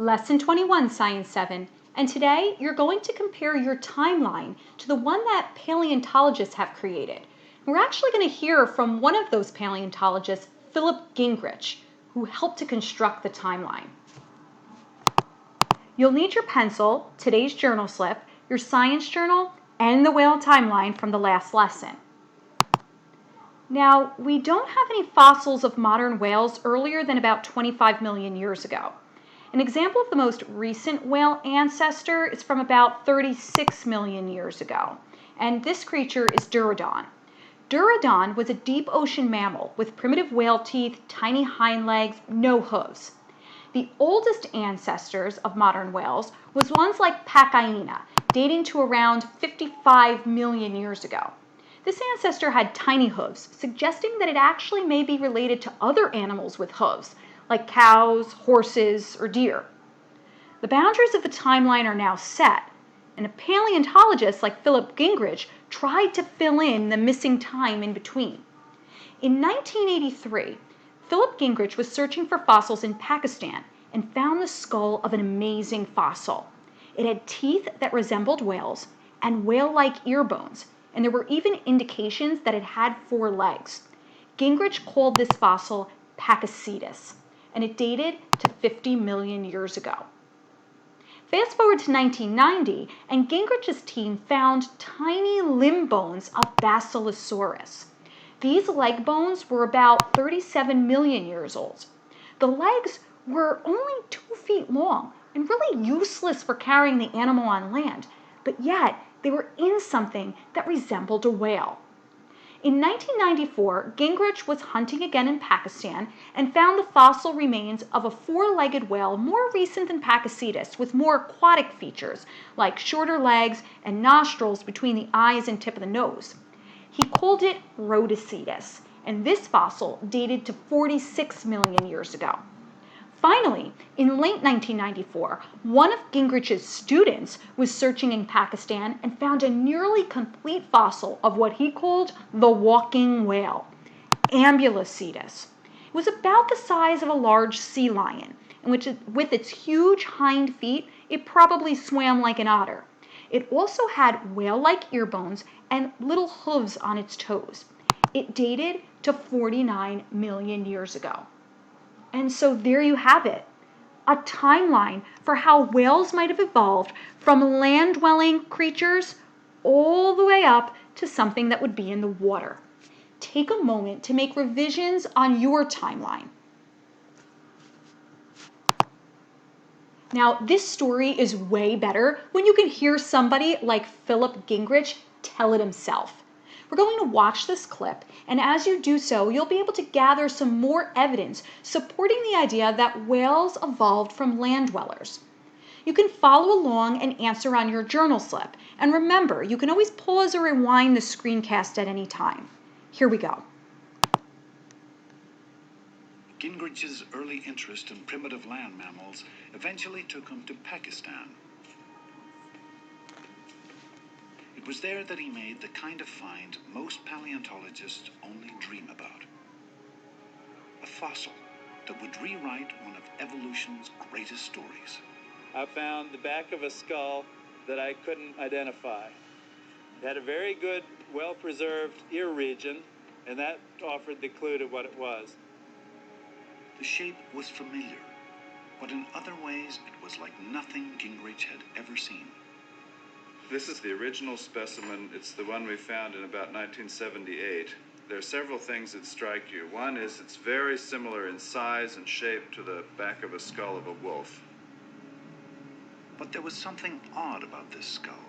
Lesson 21, Science 7, and today you're going to compare your timeline to the one that paleontologists have created. We're actually going to hear from one of those paleontologists, Philip Gingrich, who helped to construct the timeline. You'll need your pencil, today's journal slip, your science journal, and the whale timeline from the last lesson. Now, we don't have any fossils of modern whales earlier than about 25 million years ago. An example of the most recent whale ancestor is from about 36 million years ago, and this creature is Dorudon. Dorudon was a deep ocean mammal with primitive whale teeth, tiny hind legs, no hooves. The oldest ancestors of modern whales was ones like Pachyena, dating to around 55 million years ago. This ancestor had tiny hooves, suggesting that it actually may be related to other animals with hooves, like cows, horses, or deer. The boundaries of the timeline are now set, and a paleontologist like Philip Gingrich tried to fill in the missing time in between. In 1983, Philip Gingrich was searching for fossils in Pakistan and found the skull of an amazing fossil. It had teeth that resembled whales and whale-like ear bones, and there were even indications that it had 4 legs. Gingrich called this fossil Pakicetus, and it dated to 50 million years ago. Fast forward to 1990, and Gingrich's team found tiny limb bones of Basilosaurus. These leg bones were about 37 million years old. The legs were only 2 feet long and really useless for carrying the animal on land, but yet they were in something that resembled a whale. In 1994, Gingrich was hunting again in Pakistan and found the fossil remains of a 4-legged whale more recent than Pakicetus, with more aquatic features like shorter legs and nostrils between the eyes and tip of the nose. He called it Rhodocetus, and this fossil dated to 46 million years ago. Finally, in late 1994, one of Gingrich's students was searching in Pakistan and found a nearly complete fossil of what he called the walking whale, Ambulocetus. It was about the size of a large sea lion, and with its huge hind feet, it probably swam like an otter. It also had whale-like ear bones and little hooves on its toes. It dated to 49 million years ago. And so there you have it, a timeline for how whales might have evolved from land-dwelling creatures all the way up to something that would be in the water. Take a moment to make revisions on your timeline. Now, this story is way better when you can hear somebody like Philip Gingrich tell it himself. We're going to watch this clip, and as you do so, you'll be able to gather some more evidence supporting the idea that whales evolved from land dwellers. You can follow along and answer on your journal slip, and remember, you can always pause or rewind the screencast at any time. Here we go. Gingrich's early interest in primitive land mammals eventually took him to Pakistan. It was there that he made the kind of find most paleontologists only dream about. A fossil that would rewrite one of evolution's greatest stories. I found the back of a skull that I couldn't identify. It had a very good, well-preserved ear region, and that offered the clue to what it was. The shape was familiar, but in other ways it was like nothing Gingrich had ever seen. This is the original specimen. It's the one we found in about 1978. There are several things that strike you. One is it's very similar in size and shape to the back of a skull of a wolf. But there was something odd about this skull.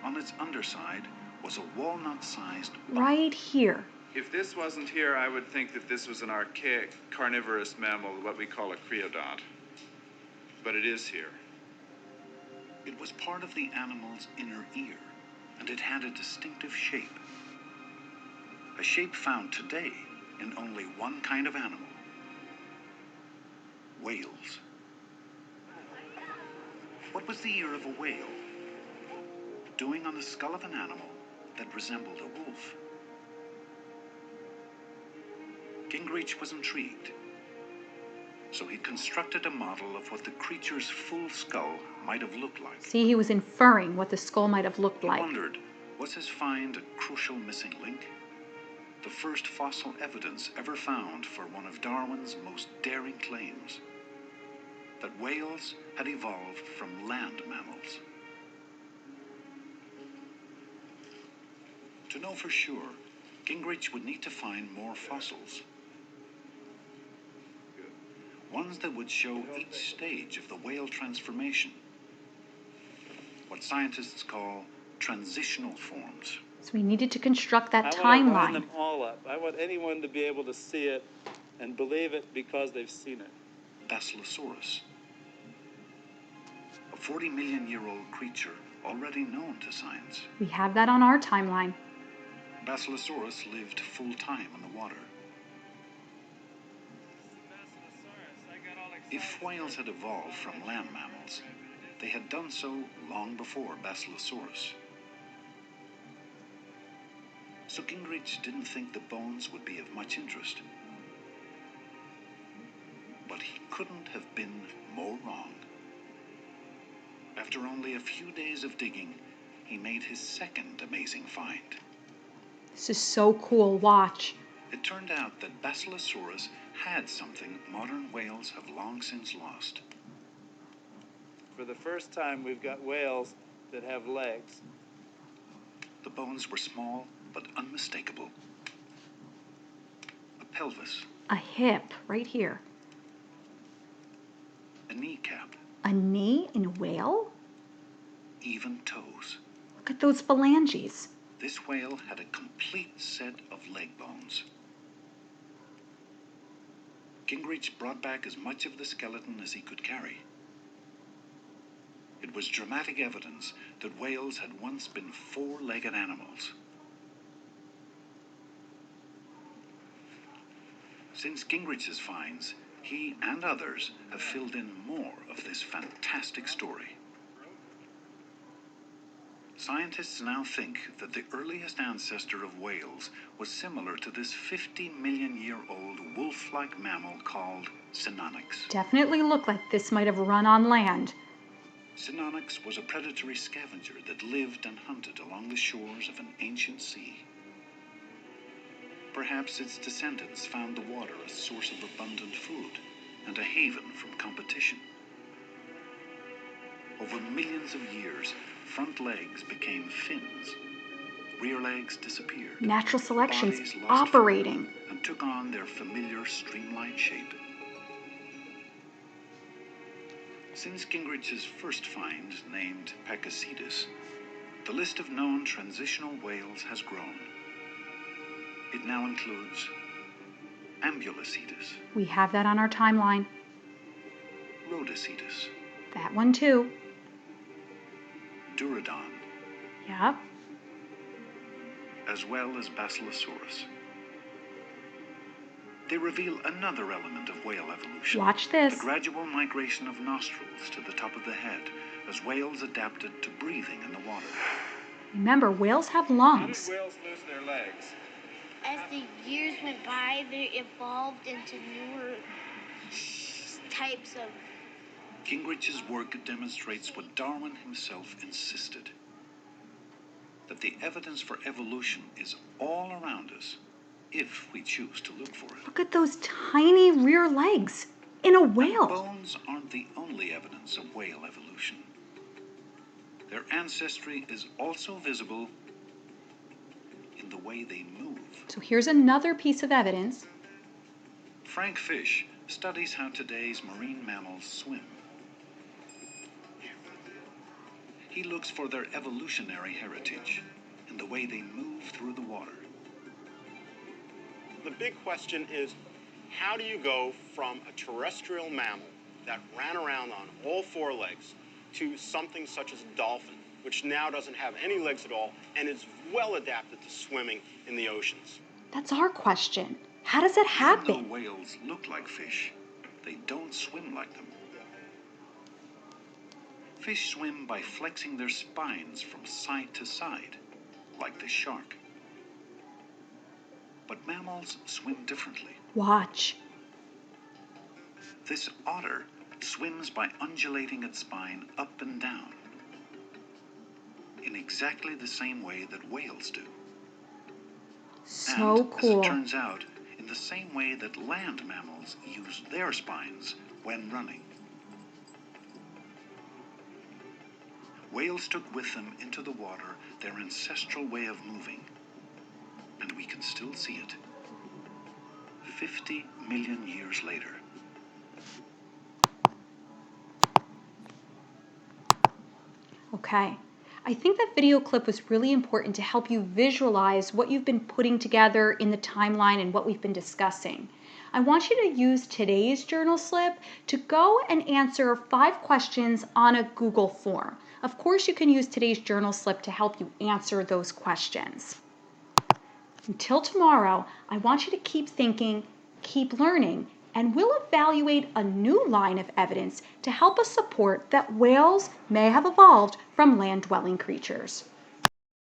On its underside was a walnut-sized bump. Right here. If this wasn't here, I would think that this was an archaic carnivorous mammal, what we call a creodont. But it is here. It was part of the animal's inner ear, and it had a distinctive shape. A shape found today in only one kind of animal: whales. What was the ear of a whale doing on the skull of an animal that resembled a wolf? Gingrich was intrigued. So he constructed a model of what the creature's full skull might have looked like. See, he was inferring what the skull might have looked He like. wondered, was his find a crucial missing link? The first fossil evidence ever found for one of Darwin's most daring claims, that whales had evolved from land mammals. To know for sure, Gingrich would need to find more fossils. Ones that would show each stage of the whale transformation. What scientists call transitional forms. So we needed to construct that I want to line timeline. them all up. I want anyone to be able to see it and believe it because they've seen it. Basilosaurus, a 40-million-year-old creature already known to science. We have that on our timeline. Basilosaurus lived full time in the water. If whales had evolved from land mammals, they had done so long before Basilosaurus. So Gingrich didn't think the bones would be of much interest. But he couldn't have been more wrong. After only a few days of digging, he made his second amazing find. This is so cool. Watch. It turned out that Basilosaurus had something modern whales have long since lost. For the first time, we've got whales that have legs. The bones were small but unmistakable. A pelvis, A hip right here. a kneecap, A knee in a whale? even toes. Look at those phalanges. This whale had a complete set of leg bones. Gingrich brought back as much of the skeleton as he could carry. It was dramatic evidence that whales had once been four-legged animals. Since Gingrich's finds, he and others have filled in more of this fantastic story. Scientists now think that the earliest ancestor of whales was similar to this 50-million-year-old wolf-like mammal called Synonyx. Definitely look like this might have run on land. Synonyx was a predatory scavenger that lived and hunted along the shores of an ancient sea. Perhaps its descendants found the water a source of abundant food and a haven from competition. Over millions of years, front legs became fins. Rear legs disappeared. Natural selection's Bodies lost operating. form and took on their familiar streamlined shape. Since Gingrich's first find, named Pakicetus, the list of known transitional whales has grown. It now includes Ambulocetus, We have that on our timeline. Rhodocetus, That one too. Durodon, Yep. as well as Basilosaurus. They reveal another element of whale evolution. Watch this. The gradual migration of nostrils to the top of the head as whales adapted to breathing in the water. Remember, whales have How lungs. did whales lose their legs? As the years went by, they evolved into newer types of. Gingrich's work demonstrates what Darwin himself insisted, that the evidence for evolution is all around us if we choose to look for it. Look at those tiny rear legs in a And whale. bones aren't the only evidence of whale evolution. Their ancestry is also visible in the way they move. So here's another piece of evidence. Frank Fish studies how today's marine mammals swim. He looks for their evolutionary heritage in the way they move through the water. The big question is, how do you go from a terrestrial mammal that ran around on all four legs to something such as a dolphin, which now doesn't have any legs at all and is well adapted to swimming in the oceans? That's our question. How does it Even happen? though whales look like fish, they don't swim like them. Fish swim by flexing their spines from side to side, like the shark. But mammals swim differently. Watch. This otter swims by undulating its spine up and down in exactly the same way that whales do. So And, cool. as it turns out, in the same way that land mammals use their spines when running. Whales took with them into the water their ancestral way of moving, and we can still see it 50 million years later. Okay. I think that video clip was really important to help you visualize what you've been putting together in the timeline and what we've been discussing. I want you to use today's journal slip to go and answer 5 questions on a Google form. Of course, you can use today's journal slip to help you answer those questions. Until tomorrow, I want you to keep thinking, keep learning, and we'll evaluate a new line of evidence to help us support that whales may have evolved from land-dwelling creatures.